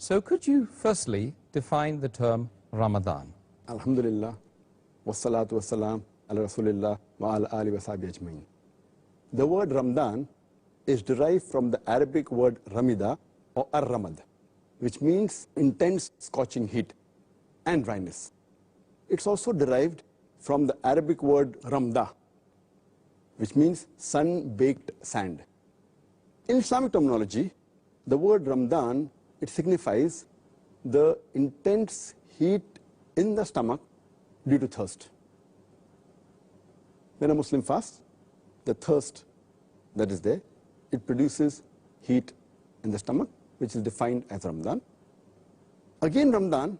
So could you firstly define the term Ramadan? Alhamdulillah, wassalatu wassalam ala rasulillah wa ala ali wa sahbihi ajmain. The word Ramadan is derived from the Arabic word ramida or ar-ramad, which means intense scorching heat and dryness. It's also derived from the Arabic word ramda, which means sun-baked sand. In Islamic terminology, the word Ramadan, it signifies the intense heat in the stomach due to thirst. When a Muslim fasts, the thirst that is there, it produces heat in the stomach, which is defined as Ramadan. Again, Ramadan,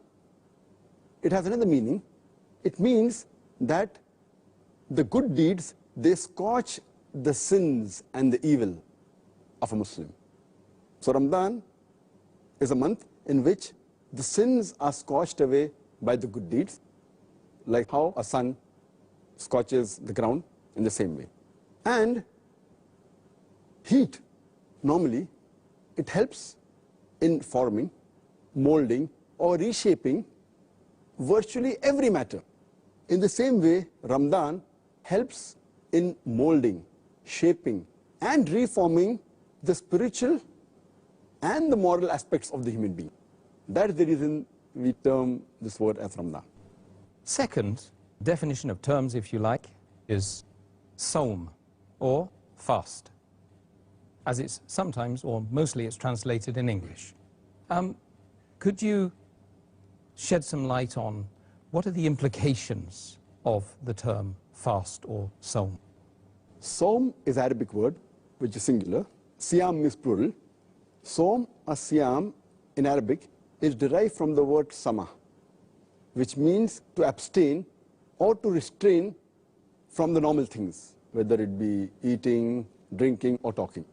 it has another meaning. It means that the good deeds, they scorch the sins and the evil of a Muslim. So Ramadan is a month in which the sins are scorched away by the good deeds, like how a sun scorches the ground in the same way. And heat, normally, it helps in forming, molding, or reshaping virtually every matter. In the same way, Ramadan helps in molding, shaping, and reforming the spiritual and the moral aspects of the human being. That is the reason we term this word as Ramadan. Second definition of terms, if you like, is Sawm, or fast, as it's sometimes, or mostly it's translated in English. Could you shed some light on what are the implications of the term fast or Sawm? Sawm is an Arabic word, which is singular. Siyam means plural. Sawm or Siyam in Arabic is derived from the word sama, which means to abstain or to restrain from the normal things, whether it be eating, drinking, or talking.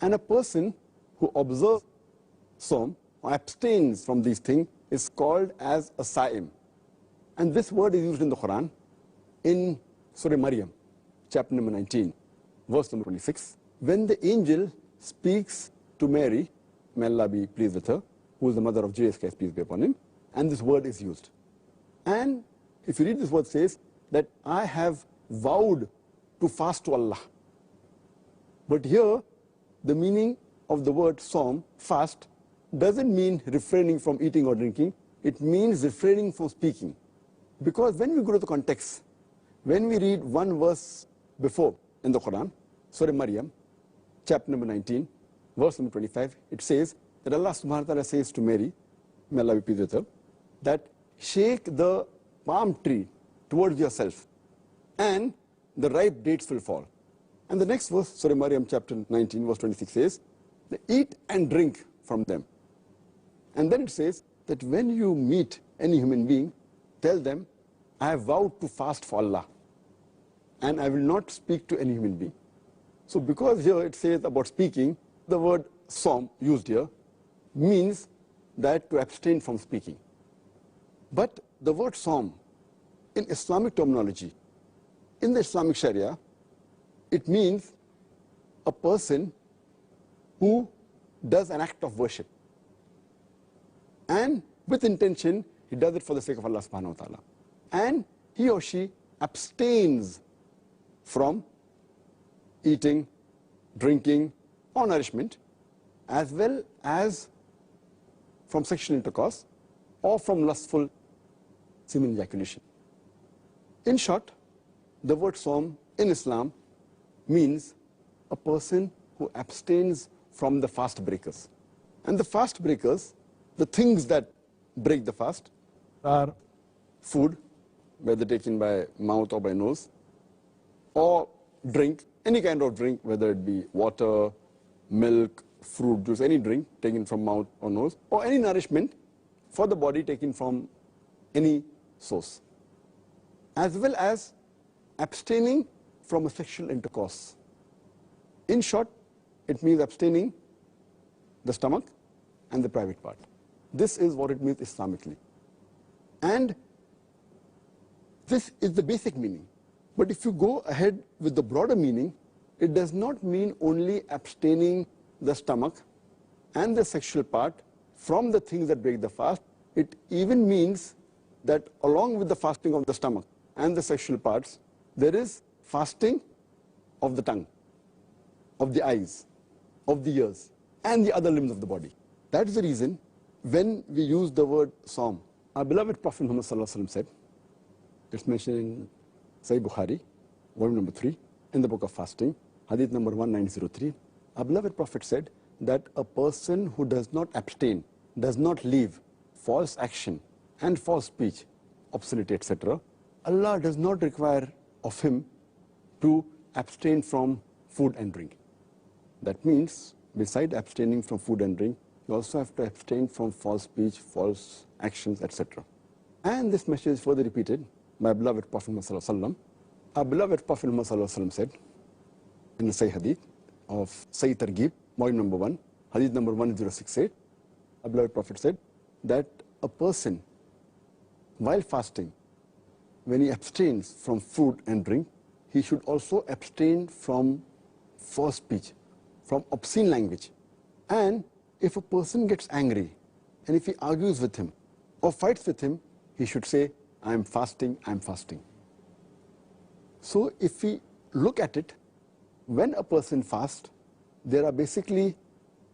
And a person who observes Sawm or abstains from these things is called as a Sa'im. And this word is used in the Quran in Surah Maryam, chapter number 19, verse number 26, when the angel speaks to Mary, may Allah be pleased with her, who is the mother of Jesus Christ, peace be upon him, and this word is used. And if you read this word, says that I have vowed to fast to Allah. But here, the meaning of the word Sawm, fast, doesn't mean refraining from eating or drinking. It means refraining from speaking. Because when we go to the context, when we read one verse before in the Quran, Surah Maryam, chapter number 19, verse number 25, it says that Allah subhanahu wa ta'ala says to Mary, may Allah be pleased with her, that shake the palm tree towards yourself and the ripe dates will fall. And the next verse, Surah Maryam chapter 19, verse 26 says, eat and drink from them. And then it says that when you meet any human being, tell them, I have vowed to fast for Allah and I will not speak to any human being. So because here it says about speaking, the word Sawm used here means that to abstain from speaking. But the word Sawm in Islamic terminology, in the Islamic Sharia, it means a person who does an act of worship. And with intention, he does it for the sake of Allah subhanahu wa ta'ala. And he or she abstains from eating, drinking, or nourishment, as well as from sexual intercourse or from lustful semen ejaculation. In short, the word Sawm in Islam means a person who abstains from the fast breakers. And the fast breakers, the things that break the fast, are food, whether taken by mouth or by nose, or drink, any kind of drink, whether it be water, milk, fruit juice, any drink taken from mouth or nose, or any nourishment for the body taken from any source, as well as abstaining from a sexual intercourse. In short, it means abstaining the stomach and the private part. This is what it means Islamically. And this is the basic meaning. But if you go ahead with the broader meaning, it does not mean only abstaining the stomach and the sexual part from the things that break the fast. It even means that along with the fasting of the stomach and the sexual parts, there is fasting of the tongue, of the eyes, of the ears, and the other limbs of the body. That is the reason when we use the word Saum, our beloved Prophet Muhammad said, it's mentioned in Sahih Bukhari, volume number 3, in the book of fasting, hadith number 1903, our beloved Prophet said that a person who does not abstain, does not leave false action and false speech, obscenity, etc., Allah does not require of him to abstain from food and drink. That means, beside abstaining from food and drink, you also have to abstain from false speech, false actions, etc. And this message is further repeated by beloved Prophet Muhammad. Our beloved Prophet Muhammad said in the Sahih Hadith of Sahih Targhib, volume number 1, Hadith number 1068, our beloved Prophet said that a person, while fasting, when he abstains from food and drink, he should also abstain from false speech, from obscene language. And if a person gets angry, and if he argues with him or fights with him, he should say, I am fasting, I am fasting. So if we look at it, when a person fasts, there are basically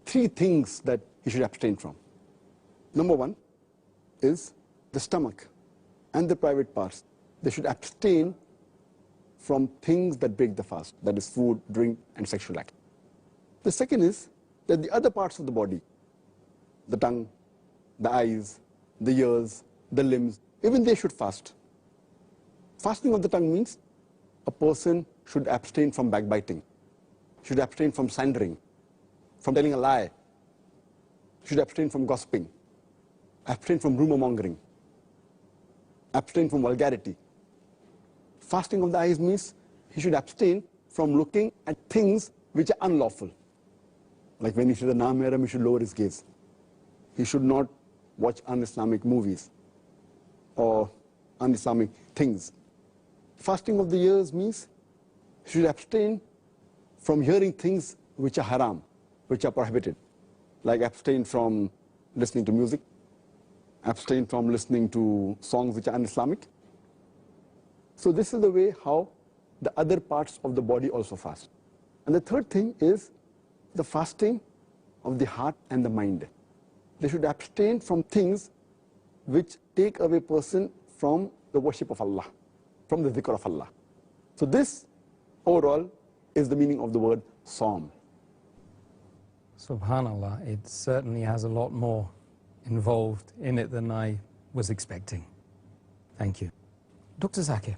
3 things that he should abstain from. Number 1 is the stomach and the private parts. They should abstain from things that break the fast, that is food, drink, and sexual act. The second is that the other parts of the body, the tongue, the eyes, the ears, the limbs, even they should fast. Fasting of the tongue means a person should abstain from backbiting, should abstain from slandering, from telling a lie, should abstain from gossiping, abstain from rumor mongering, abstain from vulgarity. Fasting of the eyes means he should abstain from looking at things which are unlawful. Like when he sees a na-mehram, he should lower his gaze. He should not watch un-Islamic movies or un-Islamic things. Fasting of the ears means he should abstain from hearing things which are haram, which are prohibited. Like abstain from listening to music, abstain from listening to songs which are un-Islamic. So this is the way how the other parts of the body also fast. And the third thing is the fasting of the heart and the mind. They should abstain from things which take away a person from the worship of Allah, from the dhikr of Allah. So this overall is the meaning of the word Saum. Subhanallah, it certainly has a lot more involved in it than I was expecting. Thank you. Dr. Zakir.